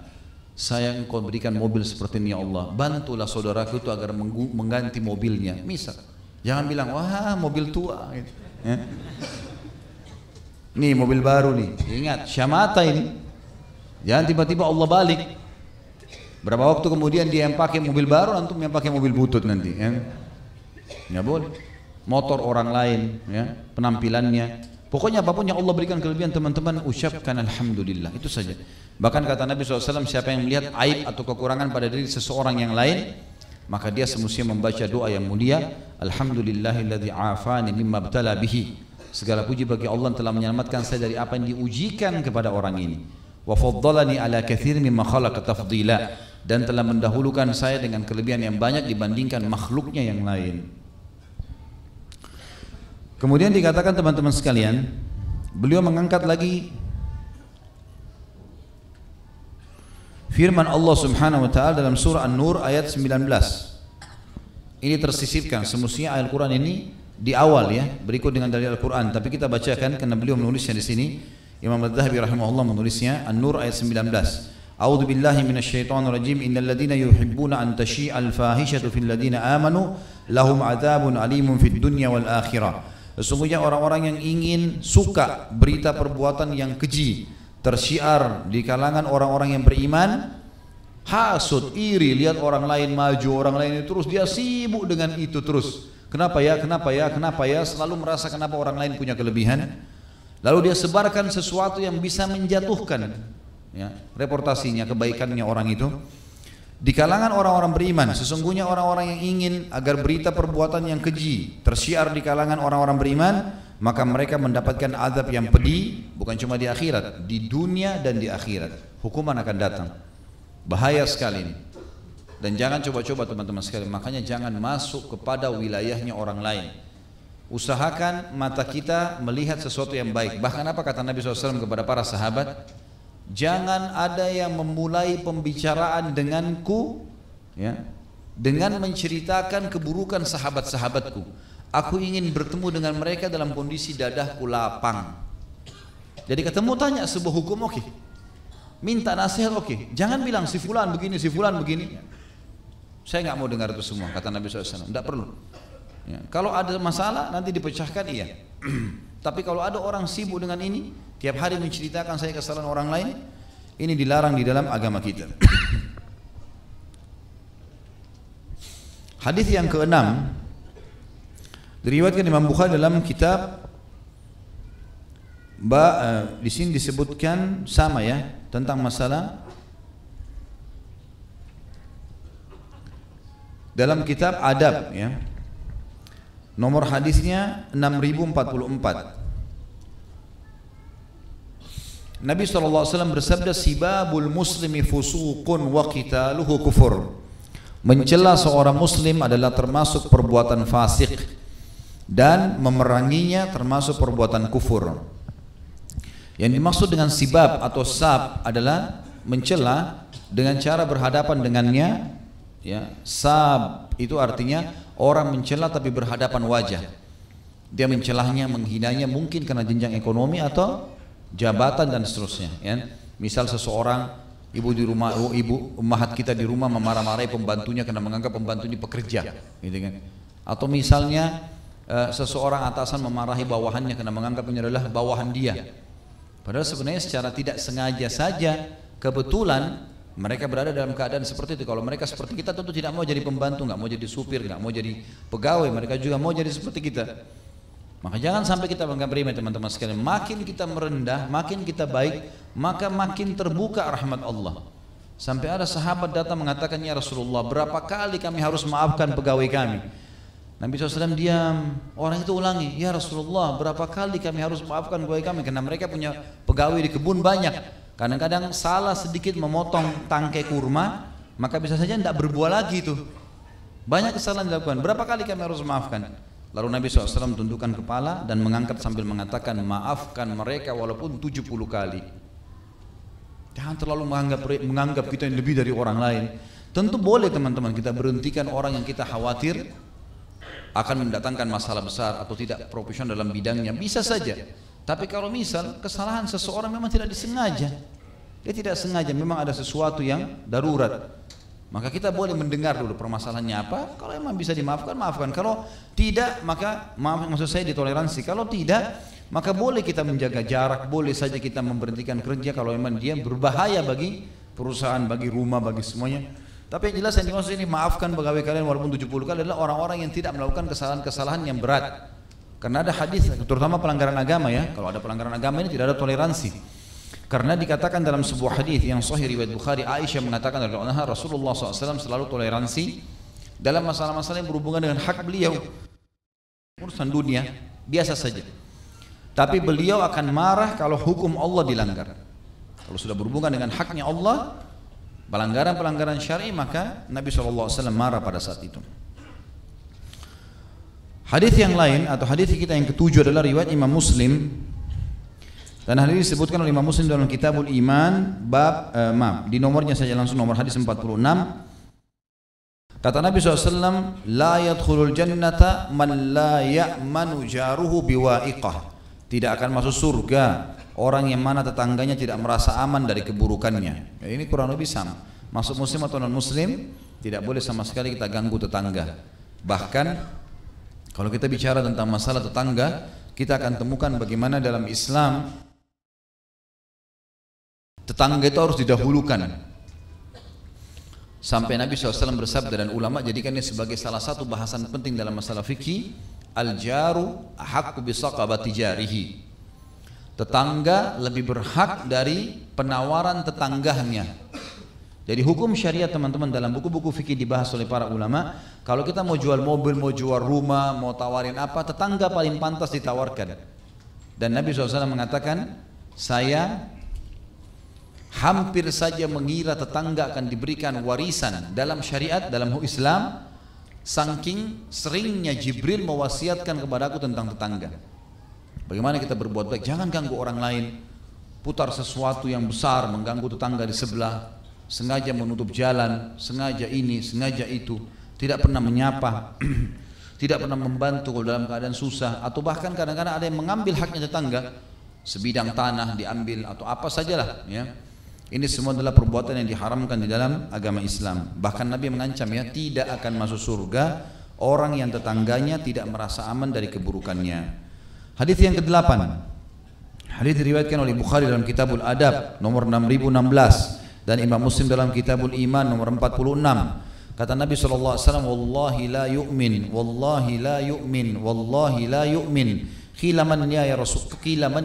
saya engkau berikan mobil seperti ini ya Allah, bantulah saudaraku itu agar mengganti mobilnya. Misal, jangan bilang wah mobil tua gitu. Ya. Nih mobil baru nih, ingat syamata ini. Jangan tiba-tiba Allah balik. Berapa waktu kemudian dia yang pakai mobil baru, antum yang pakai mobil butut nanti. Ya. Nggak boleh. Motor orang lain, ya, penampilannya. Pokoknya apapun yang Allah berikan kelebihan teman-teman, ucapkan alhamdulillah, itu saja. Bahkan kata Nabi SAW, siapa yang melihat aib atau kekurangan pada diri seseorang yang lain, maka dia semestinya membaca doa yang mulia, alhamdulillahilladzi afani mimma btala bihi. Segala puji bagi Allah yang telah menyelamatkan saya dari apa yang diujikan kepada orang ini. Wa faddalani ala katsir mimma khalaqa tafdila, dan telah mendahulukan saya dengan kelebihan yang banyak dibandingkan makhluknya yang lain. Kemudian dikatakan teman-teman sekalian, beliau mengangkat lagi firman Allah Subhanahu wa taala dalam surah An-Nur ayat 19. Ini tersisipkan, semestinya ayat Al-Qur'an ini di awal ya, berikut dengan dalil Al-Qur'an, tapi kita bacakan karena beliau menulisnya di sini. Imam Adz-Dzahabi rahimahullah menulisnya An-Nur ayat 19. A'udzu billahi minasyaitonir rajim. Innal ladzina yuhibbuna an tashi'al fahishatu fil ladzina amanu lahum 'adzabun 'alimun fid dunya wal akhirah. Sesungguhnya orang-orang yang ingin suka berita perbuatan yang keji tersyiar di kalangan orang-orang yang beriman, hasud, iri, lihat orang lain maju, orang lain itu terus dia sibuk dengan itu terus. Kenapa ya, selalu merasa kenapa orang lain punya kelebihan. Lalu dia sebarkan sesuatu yang bisa menjatuhkan ya, reputasinya, kebaikannya orang itu. Di kalangan orang-orang beriman, sesungguhnya orang-orang yang ingin agar berita perbuatan yang keji tersyiar di kalangan orang-orang beriman, maka mereka mendapatkan azab yang pedih, bukan cuma di akhirat, di dunia dan di akhirat. Hukuman akan datang. Bahaya sekali ini. Dan jangan coba-coba teman-teman sekalian, makanya jangan masuk kepada wilayahnya orang lain. Usahakan mata kita melihat sesuatu yang baik. Bahkan apa kata Nabi SAW kepada para sahabat? Jangan ada yang memulai pembicaraan denganku ya, dengan menceritakan keburukan sahabat-sahabatku. Aku ingin bertemu dengan mereka dalam kondisi dadahku lapang. Jadi ketemu tanya sebuah hukum, oke. Minta nasihat, oke. Jangan bilang si fulan begini, si fulan begini. Saya nggak mau dengar itu semua, kata Nabi SAW. Tidak perlu ya, kalau ada masalah nanti dipecahkan, iya. Tapi kalau ada orang sibuk dengan ini, tiap hari menceritakan saya kesalahan orang lain, ini dilarang di dalam agama kita. Hadis yang ke-6 diriwayatkan Imam Bukhari dalam kitab di sini disebutkan sama ya, tentang masalah dalam kitab adab ya. Nomor hadisnya 6044. Nabi SAW bersabda, sibabul muslimi fusuqun wa qitaluhu kufur. Mencela seorang muslim adalah termasuk perbuatan fasik dan memeranginya termasuk perbuatan kufur. Yang dimaksud dengan sibab atau sab adalah mencela dengan cara berhadapan dengannya ya. Sab itu artinya orang mencela tapi berhadapan wajah. Dia mencelahnya, menghinanya mungkin karena jenjang ekonomi atau jabatan dan seterusnya ya. Misal seseorang ibu di rumah, ibu ummahat kita di rumah memarah-marahi pembantunya karena menganggap pembantu ini pekerja gitu kan. Atau misalnya seseorang atasan memarahi bawahannya karena menganggap ini adalah bawahan dia. Padahal sebenarnya secara tidak sengaja saja, kebetulan mereka berada dalam keadaan seperti itu. Kalau mereka seperti kita tentu tidak mau jadi pembantu, nggak mau jadi supir, nggak mau jadi pegawai. Mereka juga mau jadi seperti kita. Maka jangan sampai kita menganggap remeh teman-teman sekalian. Makin kita merendah, makin kita baik, maka makin terbuka rahmat Allah. Sampai ada sahabat datang mengatakan, ya Rasulullah, berapa kali kami harus maafkan pegawai kami? Nabi SAW diam. Orang itu ulangi, ya Rasulullah, berapa kali kami harus maafkan pegawai kami? Karena mereka punya pegawai di kebun banyak. Kadang-kadang salah sedikit memotong tangkai kurma, maka bisa saja tidak berbuah lagi itu. Banyak kesalahan dilakukan. Berapa kali kami harus maafkan? Lalu Nabi SAW tundukkan kepala dan mengangkat sambil mengatakan, maafkan mereka walaupun 70 kali. Jangan terlalu menganggap kita yang lebih dari orang lain. Tentu boleh teman-teman kita berhentikan orang yang kita khawatir akan mendatangkan masalah besar atau tidak profesional dalam bidangnya, bisa saja. Tapi kalau misal kesalahan seseorang memang tidak disengaja, Dia tidak sengaja, memang ada sesuatu yang darurat. Maka kita boleh mendengar dulu permasalahannya apa. Kalau memang bisa dimaafkan, maafkan. Kalau tidak, maka maksud saya ditoleransi. Kalau tidak, maka boleh kita menjaga jarak, boleh saja kita memberhentikan kerja kalau memang dia berbahaya bagi perusahaan, bagi rumah, bagi semuanya. Tapi yang jelas yang dimaksud ini, maafkan pegawai kalian walaupun 70 kali adalah orang-orang yang tidak melakukan kesalahan-kesalahan yang berat. Karena ada hadis, terutama pelanggaran agama ya. Kalau ada pelanggaran agama ini tidak ada toleransi. Karena dikatakan dalam sebuah hadis yang sahih riwayat Bukhari, Aisyah mengatakan dari anha, Rasulullah SAW selalu toleransi dalam masalah-masalah yang berhubungan dengan hak beliau. Urusan dunia biasa saja. Tapi beliau akan marah kalau hukum Allah dilanggar. Kalau sudah berhubungan dengan haknya Allah, pelanggaran-pelanggaran syar'i, maka Nabi SAW marah pada saat itu. Hadis yang lain atau hadis kita yang ketujuh adalah riwayat Imam Muslim. Dan hal ini disebutkan oleh Imam Muslim dalam Kitabul Iman bab di nomornya saja langsung nomor hadis 46. Kata Nabi SAW, la yadkhulul jannata man la ya'manu jaruhu biwa'iqah. Tidak akan masuk surga orang yang mana tetangganya tidak merasa aman dari keburukannya. Ini kurang lebih sama. Masuk muslim atau non muslim, tidak boleh sama sekali kita ganggu tetangga. Bahkan kalau kita bicara tentang masalah tetangga, kita akan temukan bagaimana dalam Islam tetangga itu harus didahulukan. Sampai Nabi SAW bersabda dan ulama jadikannya sebagai salah satu bahasan penting dalam masalah fikih, al-jaru ahaqqu bisaqabati jarihi. Tetangga lebih berhak dari penawaran tetangganya. Jadi hukum syariat teman-teman dalam buku-buku fikih dibahas oleh para ulama. Kalau kita mau jual mobil, mau jual rumah, mau tawarin apa, tetangga paling pantas ditawarkan. Dan Nabi SAW mengatakan, saya hampir saja mengira tetangga akan diberikan warisan dalam syariat, dalam Islam, saking seringnya Jibril mewasiatkan kepada aku tentang tetangga. Bagaimana kita berbuat baik, jangan ganggu orang lain, putar sesuatu yang besar mengganggu tetangga di sebelah, sengaja menutup jalan, sengaja ini, sengaja itu, tidak pernah menyapa, tidak pernah membantu dalam keadaan susah, atau bahkan kadang-kadang ada yang mengambil haknya tetangga, sebidang tanah diambil atau apa sajalah ya. Ini semua adalah perbuatan yang diharamkan di dalam agama Islam. Bahkan Nabi mengancam ya, tidak akan masuk surga orang yang tetangganya tidak merasa aman dari keburukannya. Hadis yang ke-8. Hadis diriwayatkan oleh Bukhari dalam Kitabul Adab nomor 6016 dan Imam Muslim dalam Kitabul Iman nomor 46. Kata Nabi SAW, wallahi la yu'min, wallahi la yu'min, wallahi la yu'min. Qila man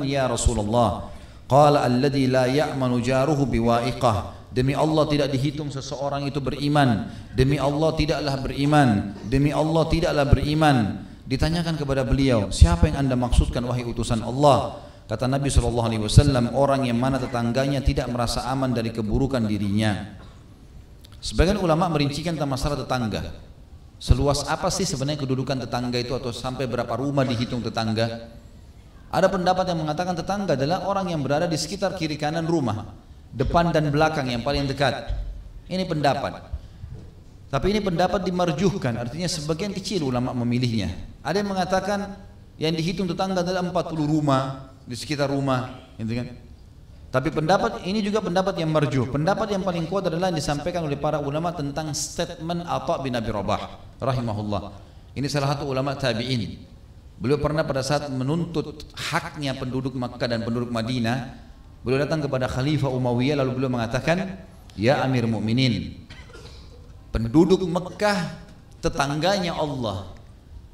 ya Rasulullah? Qala alladhi la ya'manu jaruhu biwa'iqah. Demi Allah tidak dihitung seseorang itu beriman. Demi Allah tidaklah beriman. Demi Allah tidaklah beriman. Ditanyakan kepada beliau, siapa yang anda maksudkan wahai utusan Allah? Kata Nabi SAW, orang yang mana tetangganya tidak merasa aman dari keburukan dirinya. Sebagian ulama merincikan tentang masalah tetangga. Seluas apa sih sebenarnya kedudukan tetangga itu, atau sampai berapa rumah dihitung tetangga? Ada pendapat yang mengatakan tetangga adalah orang yang berada di sekitar kiri kanan rumah, depan dan belakang yang paling dekat. Ini pendapat. Tapi ini pendapat dimarjuhkan, artinya sebagian kecil ulama memilihnya. Ada yang mengatakan yang dihitung tetangga adalah 40 rumah di sekitar rumah, gitu kan? Tapi pendapat ini juga pendapat yang marjuh. Pendapat yang paling kuat adalah yang disampaikan oleh para ulama tentang statement Atha bin Abi Rabah rahimahullah. Ini salah satu ulama tabi'in. Beliau pernah pada saat menuntut haknya penduduk Makkah dan penduduk Madinah, beliau datang kepada Khalifah Umayyah lalu beliau mengatakan, ya Amir Mukminin, penduduk Makkah tetangganya Allah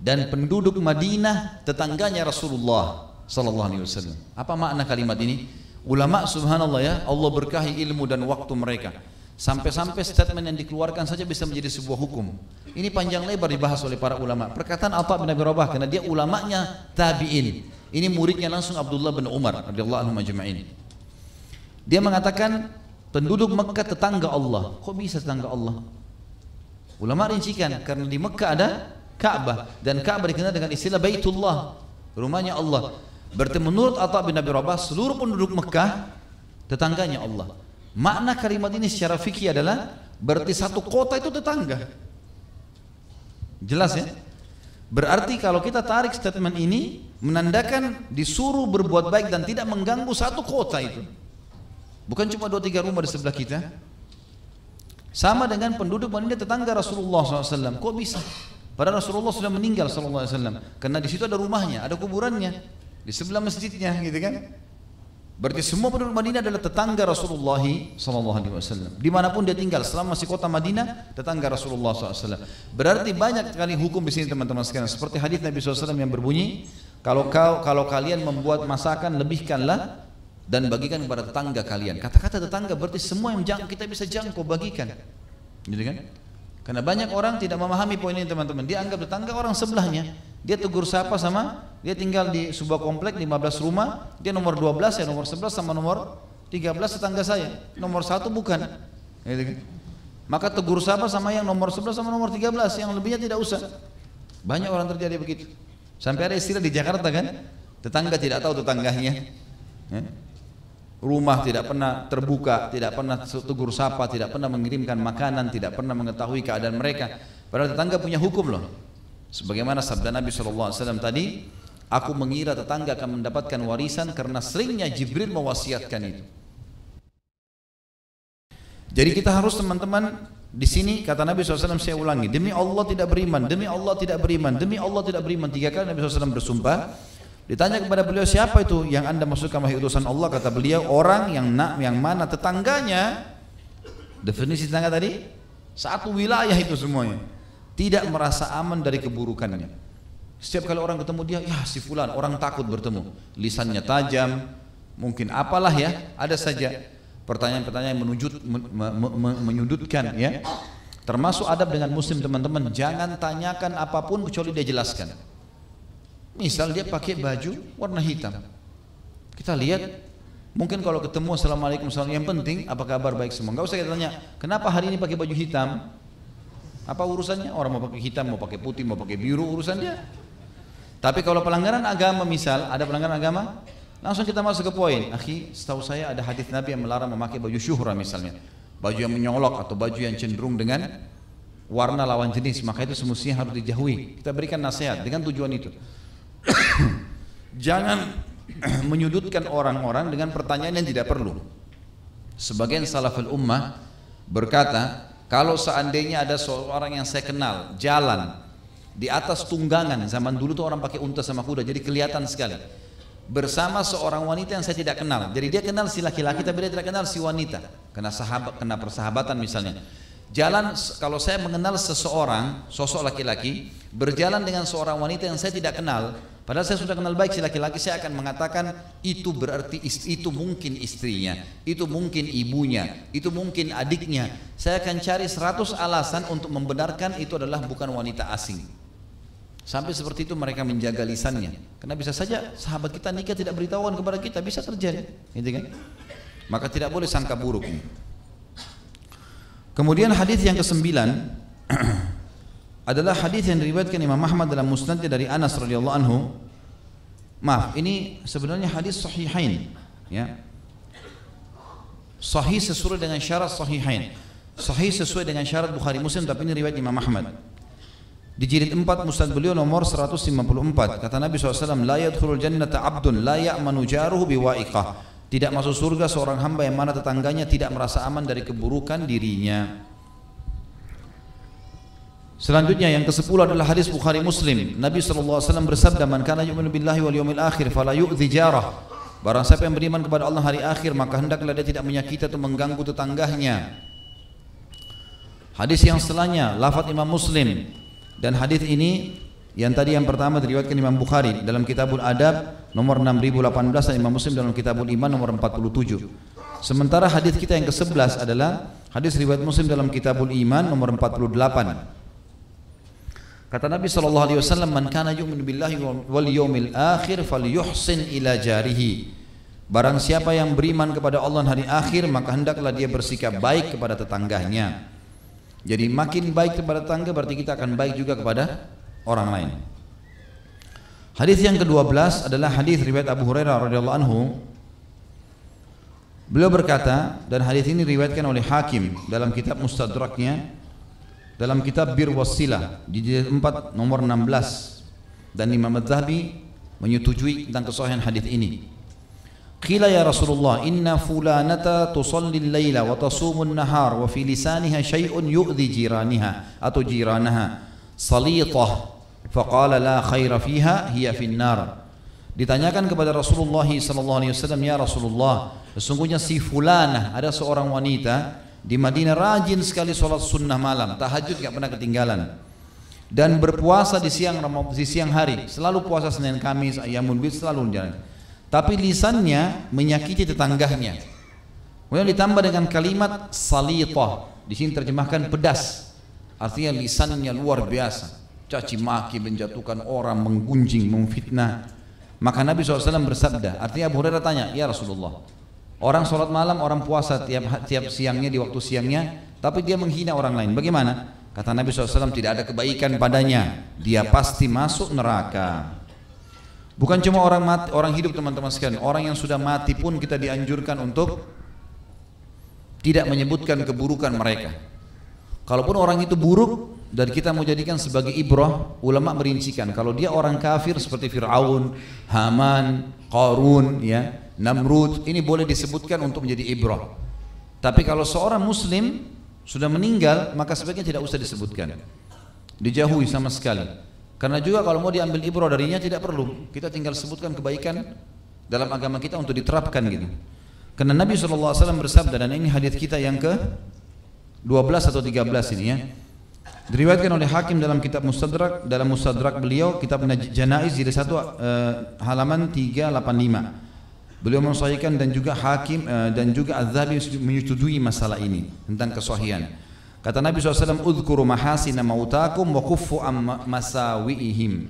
dan penduduk Madinah tetangganya Rasulullah sallallahu alaihi wasallam. Apa makna kalimat ini? Ulama subhanallah ya, Allah berkahi ilmu dan waktu mereka. Sampai-sampai statement yang dikeluarkan saja bisa menjadi sebuah hukum. Ini panjang lebar dibahas oleh para ulama. Perkataan Atha bin Abi Rabah, karena dia ulamanya tabi'in. Ini muridnya langsung Abdullah bin Umar radhiyallahu anhum ajma'in. Dia mengatakan penduduk Mekah tetangga Allah. Kok bisa tetangga Allah? Ulama rincikan, karena di Mekah ada Ka'bah dan Ka'bah dikenal dengan istilah Baitullah, rumahnya Allah. Berarti menurut Atha bin Abi Rabah seluruh penduduk Mekah tetangganya Allah. Makna kalimat ini secara fikih adalah berarti satu kota itu tetangga. Jelas ya? Berarti kalau kita tarik statement ini menandakan disuruh berbuat baik dan tidak mengganggu satu kota itu. Bukan cuma 2-3 rumah di sebelah kita. Sama dengan penduduk Madinah tetangga Rasulullah SAW. Kok bisa? Padahal Rasulullah sudah meninggal SAW. Karena di situ ada rumahnya, ada kuburannya, di sebelah masjidnya, gitu kan? Berarti semua penduduk Madinah adalah tetangga Rasulullah SAW. Dimanapun dia tinggal, selama masih kota Madinah, tetangga Rasulullah SAW. Berarti banyak sekali hukum di sini teman-teman sekalian. Seperti hadis Nabi SAW yang berbunyi, kalau kalian membuat masakan, lebihkanlah dan bagikan kepada tetangga kalian. Kata-kata tetangga berarti semua yang kita bisa jangkau bagikan, gitu kan? Karena banyak orang tidak memahami poin ini teman-teman. Dia anggap tetangga orang sebelahnya. Dia tegur sapa sama, dia tinggal di sebuah komplek 15 rumah, dia nomor 12 ya nomor 11 sama nomor 13 tetangga saya. Nomor 1 bukan, gitu kan? Maka tegur sapa sama yang nomor 11 sama nomor 13, yang lebihnya tidak usah. Banyak orang terjadi begitu. Sampai ada istilah di Jakarta kan, tetangga tidak tahu tetangganya. Rumah tidak pernah terbuka, tidak pernah tegur sapa, tidak pernah mengirimkan makanan, tidak pernah mengetahui keadaan mereka. Padahal tetangga punya hukum loh. Sebagaimana sabda Nabi SAW tadi, aku mengira tetangga akan mendapatkan warisan karena seringnya Jibril mewasiatkan itu. Jadi kita harus teman-teman di sini kata Nabi SAW, saya ulangi, demi Allah tidak beriman, demi Allah tidak beriman, demi Allah tidak beriman. 3 kali Nabi SAW bersumpah. Ditanya kepada beliau, siapa itu yang anda maksudkan wahai utusan Allah? Kata beliau, orang yang mana tetangganya, definisi tetangga tadi, satu wilayah itu semuanya, tidak merasa aman dari keburukannya. Setiap kali orang ketemu dia, ya si fulan, orang takut bertemu, lisannya tajam, mungkin apalah ya, ada saja pertanyaan-pertanyaan yang menyudutkan ya. Termasuk adab dengan muslim teman-teman, jangan tanyakan apapun kecuali dia jelaskan. Misal dia pakai baju warna hitam, kita lihat, mungkin kalau ketemu assalamualaikum, yang penting apa kabar, baik semua. Enggak usah kita tanya, kenapa hari ini pakai baju hitam? Apa urusannya? Orang mau pakai hitam, mau pakai putih, mau pakai biru, urusan dia. Tapi kalau pelanggaran agama, misal ada pelanggaran agama, langsung kita masuk ke poin. Akhi, setahu saya ada hadis Nabi yang melarang memakai baju syuhra misalnya, baju yang menyolok atau baju yang cenderung dengan warna lawan jenis, maka itu semestinya harus dijauhi. Kita berikan nasihat dengan tujuan itu. Jangan menyudutkan orang-orang dengan pertanyaan yang tidak perlu. Sebagian salaful ummah berkata, kalau seandainya ada seorang yang saya kenal jalan di atas tunggangan, zaman dulu tuh orang pakai unta sama kuda, jadi kelihatan sekali, bersama seorang wanita yang saya tidak kenal. Jadi dia kenal si laki-laki tapi dia tidak kenal si wanita, kena persahabatan misalnya. Jalan, kalau saya mengenal seseorang, sosok laki-laki berjalan dengan seorang wanita yang saya tidak kenal, padahal saya sudah kenal baik si laki-laki, saya akan mengatakan itu berarti itu mungkin istrinya, itu mungkin ibunya, itu mungkin adiknya. Saya akan cari 100 alasan untuk membenarkan itu adalah bukan wanita asing. Sampai seperti itu mereka menjaga lisannya, karena bisa saja sahabat kita nikah tidak beritahuan kepada kita, bisa terjadi, gitu kan? Maka tidak boleh sangka buruk ini. Kemudian hadis yang ke-9 adalah hadis yang diriwayatkan Imam Ahmad dalam musnadnya dari Anas radhiyallahu anhu. Maaf, ini sebenarnya hadis sahihain, ya. Sahih sesuai dengan syarat sahihain. Sahih sesuai dengan syarat Bukhari Muslim, tapi ini riwayat Imam Ahmad. Di jilid 4 musnad beliau nomor 154, kata Nabi SAW, la yadkhulul jannata abdun la ya'manu jaruhu biwa'iqah. Tidak masuk surga seorang hamba yang mana tetangganya tidak merasa aman dari keburukan dirinya. Selanjutnya yang ke-10 adalah hadis Bukhari Muslim. Nabi SAW bersabda, man kana yu'minu billahi wal yawmil akhir fala yu'dhi jarah. Barang siapa yang beriman kepada Allah hari akhir, maka hendaklah dia tidak menyakiti atau mengganggu tetangganya. Hadis yang setelahnya lafaz Imam Muslim, dan hadis ini yang tadi yang pertama diriwayatkan Imam Bukhari dalam Kitabul Adab nomor 6018 dan Imam Muslim dalam Kitabul Iman nomor 47. Sementara hadis kita yang ke-11 adalah hadis riwayat Muslim dalam Kitabul Iman nomor 48. Kata Nabi SAW, man kana yu'minu billahi wal yawmil akhir falyuhsin ila jarihi. Barang siapa yang beriman kepada Allah hari akhir, maka hendaklah dia bersikap baik kepada tetangganya. Jadi makin baik kepada tetangga berarti kita akan baik juga kepada orang lain. Hadis yang ke-12 adalah hadis riwayat Abu Hurairah radhiyallahu anhu. Beliau berkata, dan hadis ini diriwayatkan oleh Hakim dalam kitab Mustadraknya, dalam kitab Bir Wassilah di jilid 4 nomor 16, dan Imam Az-Zahabi menyetujui tentang kesahihan hadis ini. Qila ya Rasulullah, inna fulanata tusalli al-laila wa tasumu an-nahar wa fi lisaniha syai'un yu'dhi jiraniha atau jiranaha salitah. Faqala la khaira fiha hiya fin nar. Ditanyakan kepada Rasulullah sallallahu alaihi wasallam, ya Rasulullah, sesungguhnya si fulanah, ada seorang wanita di Madinah rajin sekali sholat sunnah malam, tahajud gak pernah ketinggalan, dan berpuasa di siang hari, selalu puasa Senin Kamis, Ayyamul Bid, selalu jalan. Tapi lisannya menyakiti tetangganya. Kemudian ditambah dengan kalimat salitah, di sini terjemahkan pedas, artinya lisannya luar biasa, caci maki, menjatuhkan orang, menggunjing, memfitnah. Maka Nabi SAW bersabda, artinya Abu Hurairah tanya, ya Rasulullah, orang sholat malam, orang puasa tiap siangnya, di waktu siangnya, tapi dia menghina orang lain, bagaimana? Kata Nabi SAW, tidak ada kebaikan padanya, dia pasti masuk neraka. Bukan cuma orang mati, orang hidup teman-teman sekalian, orang yang sudah mati pun kita dianjurkan untuk tidak menyebutkan keburukan mereka. Kalaupun orang itu buruk dan kita mau jadikan sebagai ibrah, ulama merincikan, kalau dia orang kafir seperti Fir'aun, Haman, Qarun, ya, Namrud, ini boleh disebutkan untuk menjadi ibrah. Tapi kalau seorang muslim sudah meninggal, maka sebaiknya tidak usah disebutkan, dijauhi sama sekali. Karena juga kalau mau diambil ibrah darinya tidak perlu, kita tinggal sebutkan kebaikan dalam agama kita untuk diterapkan gitu. Karena Nabi SAW bersabda, dan ini hadis kita yang ke 12 atau 13 ini ya, diriwayatkan oleh Hakim dalam kitab Mustadrak, dalam Mustadrak beliau, kitab Janaiz jilid 1 halaman 385. Beliau mensahihkan, dan juga Hakim dan juga Az-Zahabi menyetujui masalah ini tentang kesahihan. Kata Nabi SAW, udhkuru mahasina mautakum wa kuffu masawi'ihim.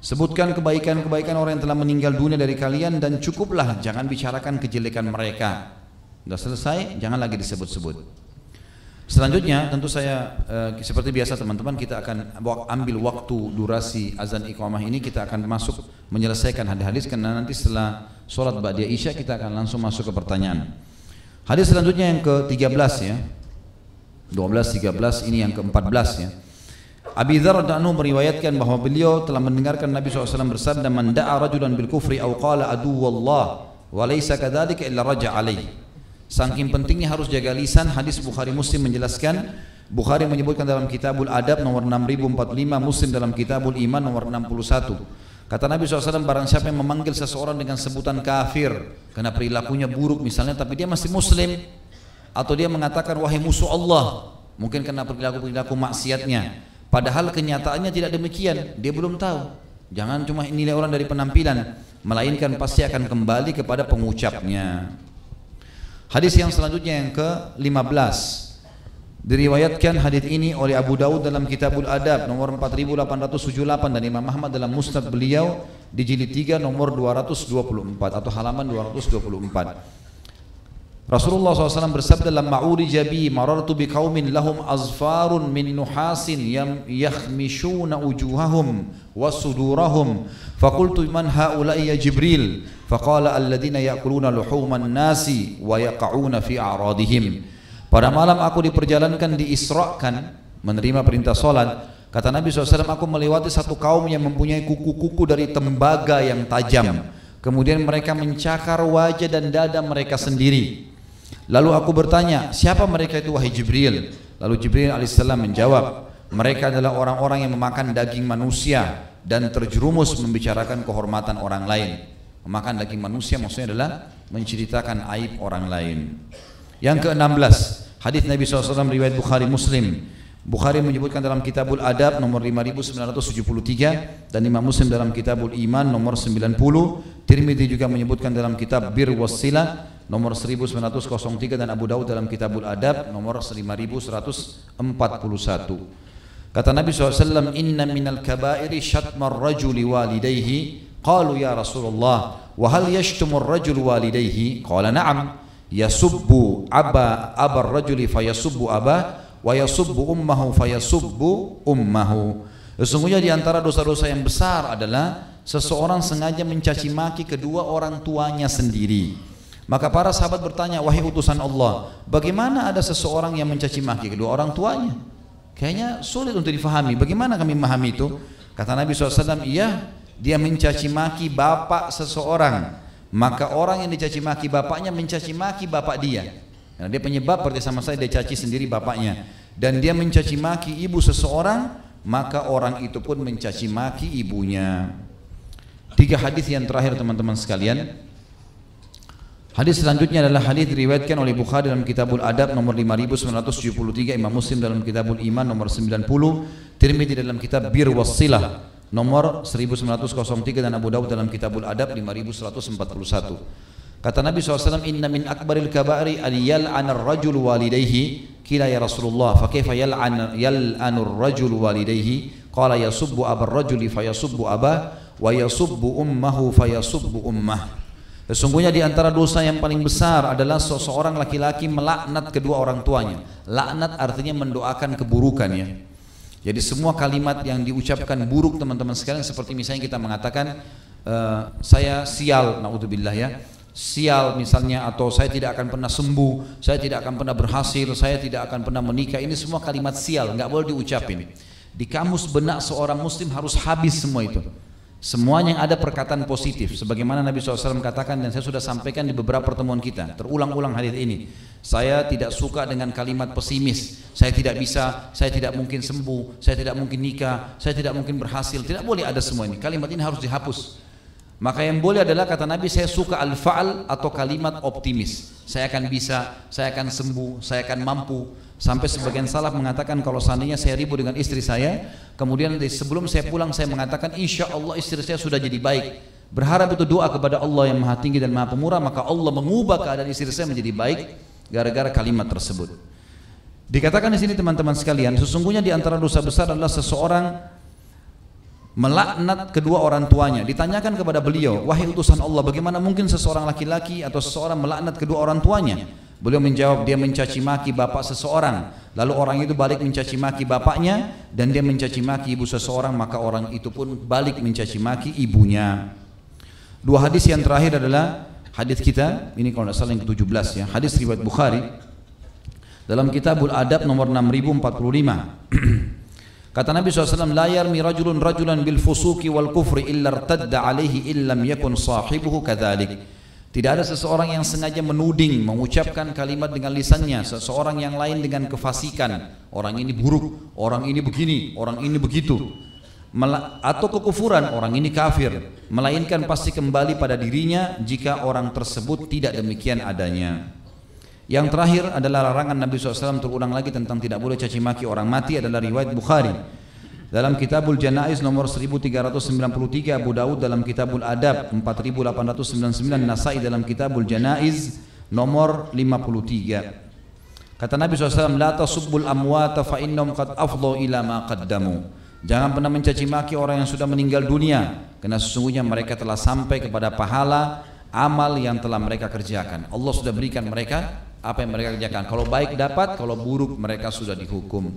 Sebutkan kebaikan-kebaikan orang yang telah meninggal dunia dari kalian, dan cukuplah, jangan bicarakan kejelekan mereka. Sudah selesai, jangan lagi disebut-sebut. Selanjutnya tentu saya seperti biasa teman-teman, kita akan ambil waktu durasi azan iqamah ini, kita akan masuk menyelesaikan hadis-hadis, karena nanti setelah sholat ba'da isya kita akan langsung masuk ke pertanyaan. Hadis selanjutnya yang ke-13 ya, 12, 13, ini yang ke-14 ya. Abi Dzar radhiyallahu anhu meriwayatkan bahwa beliau telah mendengarkan Nabi SAW bersabda, man da'a rajulan bil kufri aw qala aduwallah wa laysa kadzalika illa raja' alaihi. Saking pentingnya harus jaga lisan, hadis Bukhari Muslim menjelaskan. Bukhari menyebutkan dalam Kitabul Adab nomor 6045, Muslim dalam Kitabul Iman nomor 61. Kata Nabi SAW, barang siapa yang memanggil seseorang dengan sebutan kafir karena perilakunya buruk misalnya, tapi dia masih muslim, atau dia mengatakan wahai musuh Allah, mungkin karena perilaku maksiatnya, padahal kenyataannya tidak demikian, dia belum tahu. Jangan cuma nilai orang dari penampilan, melainkan pasti akan kembali kepada pengucapnya. Hadis yang selanjutnya yang ke-15, diriwayatkan hadis ini oleh Abu Daud dalam Kitabul Adab nomor 4878, dan Imam Ahmad dalam Musnad beliau di jilid 3 nomor 224 atau halaman 224. Rasulullah SAW bersabda, lamma urija bi marartu bi qaumin lahum azfarun min nuhasin yakhmishuna wujuhahum wa sudurahum faqultu man haula'i ya Jibril faqala alladhina ya'kuluna luhuman nasi wa yaqa'una fi a'radihim. Pada malam aku diperjalankan, diisrakan, menerima perintah salat. Kata Nabi SAW, aku melewati satu kaum yang mempunyai kuku-kuku dari tembaga yang tajam, kemudian mereka mencakar wajah dan dada mereka sendiri. Lalu aku bertanya, siapa mereka itu wahai Jibril? Lalu Jibril alaihissalam menjawab, mereka adalah orang-orang yang memakan daging manusia dan terjerumus membicarakan kehormatan orang lain. Memakan daging manusia maksudnya adalah menceritakan aib orang lain. Yang ke-16, hadis Nabi SAW riwayat Bukhari Muslim. Bukhari menyebutkan dalam Kitabul Adab nomor 5973, dan Imam Muslim dalam Kitabul Iman nomor 90. Tirmidzi juga menyebutkan dalam kitab Bir Wassilah nomor 1903, dan Abu Daud dalam Kitabul Adab nomor 5141. Kata Nabi SAW, inna minal kabairi syatmar rajuli walidayhi. Qalu ya Rasulullah, wa hal yashtumur rajul walidayhi? Qala na'am, yasubbu abar rajuli fayasubbu abah, wa yasubbu ummahu fayasubbu ummahu. Sesungguhnya di antara dosa-dosa yang besar adalah seseorang sengaja mencaci maki kedua orang tuanya sendiri. Maka para sahabat bertanya, wahai utusan Allah, bagaimana ada seseorang yang mencaci maki kedua orang tuanya? Kayaknya sulit untuk difahami. Bagaimana kami memahami itu? Kata Nabi SAW, iya, dia mencaci maki bapak seseorang, maka orang yang dicaci maki bapaknya mencaci maki bapak dia. Karena dia penyebab berarti sama saya dia caci sendiri bapaknya. Dan dia mencaci maki ibu seseorang, maka orang itu pun mencaci maki ibunya. 3 hadis yang terakhir teman-teman sekalian. Hadis selanjutnya adalah hadis diriwayatkan oleh Bukhari dalam Kitabul Adab nomor 5973, Imam Muslim dalam Kitabul Iman nomor 90, Tirmidzi dalam Kitab Bir Wassilah nomor 1903 dan Abu Dawud dalam Kitabul Adab 5141. Kata Nabi SAW, inna min akbaril kaba'ri an yal'ana ar-rajul walidayhi. Qila ya Rasulullah, fa kaifa yal'anu ar-rajul walidayhi? Qala yasubbu abar rajuli fayasubbu abah wa yasubbu ummahu fayasubbu ummah. Sesungguhnya di antara dosa yang paling besar adalah seseorang laki-laki melaknat kedua orang tuanya. Laknat artinya mendoakan keburukan ya. Jadi semua kalimat yang diucapkan buruk teman-teman sekalian, seperti misalnya kita mengatakan saya sial, naudzubillah ya, sial misalnya, atau saya tidak akan pernah sembuh, saya tidak akan pernah berhasil, saya tidak akan pernah menikah. Ini semua kalimat sial, nggak boleh diucapin. Di kamus benak seorang muslim harus habis semua itu. Semuanya yang ada perkataan positif, sebagaimana Nabi SAW katakan dan saya sudah sampaikan di beberapa pertemuan kita, terulang-ulang hadis ini. Saya tidak suka dengan kalimat pesimis. Saya tidak bisa, saya tidak mungkin sembuh, saya tidak mungkin nikah, saya tidak mungkin berhasil. Tidak boleh ada semua ini. Kalimat ini harus dihapus. Maka yang boleh adalah kata Nabi, saya suka al-fa'al atau kalimat optimis. Saya akan bisa, saya akan sembuh, saya akan mampu. Sampai sebagian salaf mengatakan kalau seandainya saya ribut dengan istri saya, kemudian sebelum saya pulang saya mengatakan insya Allah istri saya sudah jadi baik. Berharap itu doa kepada Allah yang Maha Tinggi dan Maha Pemurah, maka Allah mengubah keadaan istri saya menjadi baik gara-gara kalimat tersebut. Dikatakan di sini teman-teman sekalian, sesungguhnya di antara dosa besar adalah seseorang melaknat kedua orang tuanya. Ditanyakan kepada beliau, wahai utusan Allah, bagaimana mungkin seseorang laki-laki atau seseorang melaknat kedua orang tuanya? Beliau menjawab, dia mencaci maki bapak seseorang, lalu orang itu balik mencaci maki bapaknya, dan dia mencaci maki ibu seseorang, maka orang itu pun balik mencaci maki ibunya. 2 hadis yang terakhir adalah hadis kita, ini kalau tidak salah yang ke-17 ya, hadis riwayat Bukhari dalam Kitabul Adab nomor 6045. Kata Nabi SAW, la yarmi rajulun rajulan bil fusuki wal kufri illa irtadda alaihi illam yakun sahibuhu kadzalik. Tidak ada seseorang yang sengaja menuding, mengucapkan kalimat dengan lisannya seseorang yang lain dengan kefasikan. Orang ini buruk, orang ini begini, orang ini begitu. Atau kekufuran, orang ini kafir. Melainkan pasti kembali pada dirinya jika orang tersebut tidak demikian adanya. Yang terakhir adalah larangan Nabi SAW terulang lagi tentang tidak boleh caci maki orang mati adalah riwayat Bukhari. Dalam Kitabul Janaiz nomor 1393, Abu Dawud dalam Kitabul Adab 4899, Nasai dalam Kitabul Janaiz nomor 53. Kata Nabi SAW, la tasubbul amwata fa innahum qad afdhu ila ma qaddamu. Jangan pernah mencaci maki orang yang sudah meninggal dunia, karena sesungguhnya mereka telah sampai kepada pahala amal yang telah mereka kerjakan. Allah sudah berikan mereka apa yang mereka kerjakan. Kalau baik dapat, kalau buruk mereka sudah dihukum.